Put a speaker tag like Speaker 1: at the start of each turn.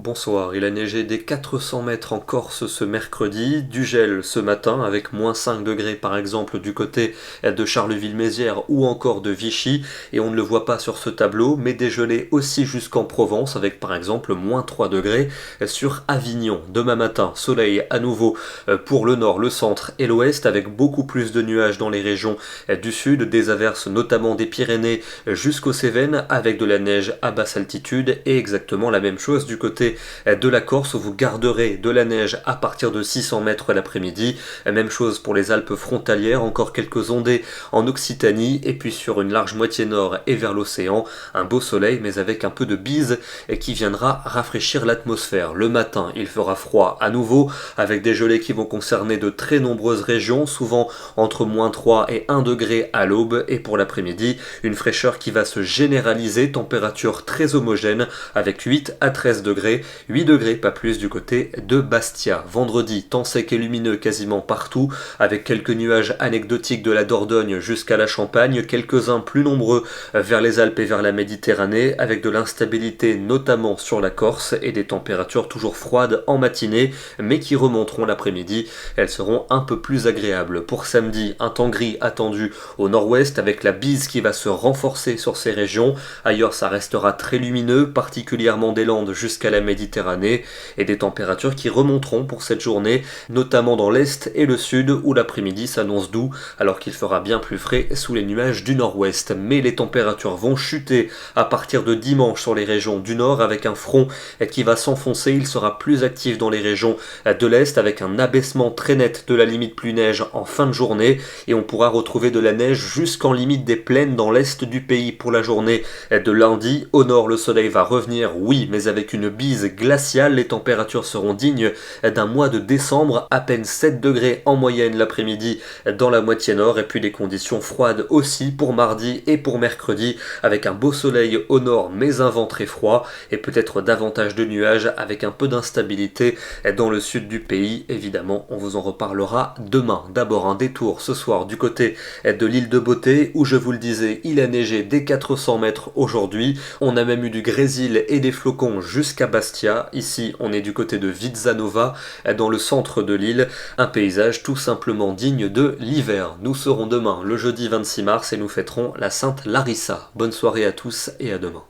Speaker 1: bonsoir. Il a neigé des 400 mètres en Corse ce mercredi, du gel ce matin avec -5 degrés par exemple du côté de Charleville-Mézières ou encore de Vichy, et on ne le voit pas sur ce tableau, mais des gelées aussi jusqu'en Provence avec par exemple -3 degrés sur Avignon. Demain matin, soleil à nouveau pour le nord, le centre et l'ouest avec beaucoup plus de nuages dans les régions du sud, des averses notamment des Pyrénées jusqu'aux Cévennes avec de la neige à basse altitude et exactement la même chose du côté de la Corse où vous garderez de la neige à partir de 600 mètres l'après-midi. Même chose pour les Alpes frontalières, encore quelques ondées en Occitanie et puis sur une large moitié nord et vers l'océan, un beau soleil mais avec un peu de bise qui viendra rafraîchir l'atmosphère. Le matin, il fera froid à nouveau avec des gelées qui vont concerner de très nombreuses régions, souvent entre -3 et 1 degré à l'aube, et pour l'après-midi, une fraîcheur qui va se généraliser, température très homogène avec 8 à 13 degrés, 8 degrés pas plus du côté de Bastia. Vendredi, temps sec et lumineux quasiment partout, avec quelques nuages anecdotiques de la Dordogne jusqu'à la Champagne, quelques-uns plus nombreux vers les Alpes et vers la Méditerranée, avec de l'instabilité notamment sur la Corse et des températures toujours froides en matinée, mais qui remonteront l'après-midi. Elles seront un peu plus agréables. Pour samedi, un temps gris attendu au nord-ouest avec la bise qui va se renforcer sur ces régions. Ailleurs, ça restera très lumineux, particulièrement des Landes jusqu'à la Méditerranée, et des températures qui remonteront pour cette journée, notamment dans l'est et le sud où l'après-midi s'annonce doux alors qu'il fera bien plus frais sous les nuages du nord-ouest. Mais les températures vont chuter à partir de dimanche sur les régions du nord avec un front qui va s'enfoncer. Il sera plus actif dans les régions de l'est avec un abaissement très net de la limite pluie neige en fin de journée, et on pourra retrouver de la neige jusqu'en limite des plaines dans l'est du pays pour la journée de lundi. Au nord, le soleil va revenir, oui, mais avec une bise glaciale. Les températures seront dignes d'un mois de décembre, à peine 7 degrés en moyenne l'après-midi dans la moitié nord, et puis des conditions froides aussi pour mardi et pour mercredi, avec un beau soleil au nord mais un vent très froid, et peut-être davantage de nuages avec un peu d'instabilité dans le sud du pays. Évidemment, on vous en reparlera demain. D'abord un détour ce soir du côté de l'île de Beauté où, je vous le disais, il a neigé dès 400 mètres aujourd'hui. On a même eu du grésil et des flocons jusqu'à Bastia. Ici, on est du côté de Vizzanova, dans le centre de l'île. Un paysage tout simplement digne de l'hiver. Nous serons demain, le jeudi 26 mars, et nous fêterons la Sainte Larissa. Bonne soirée à tous et à demain.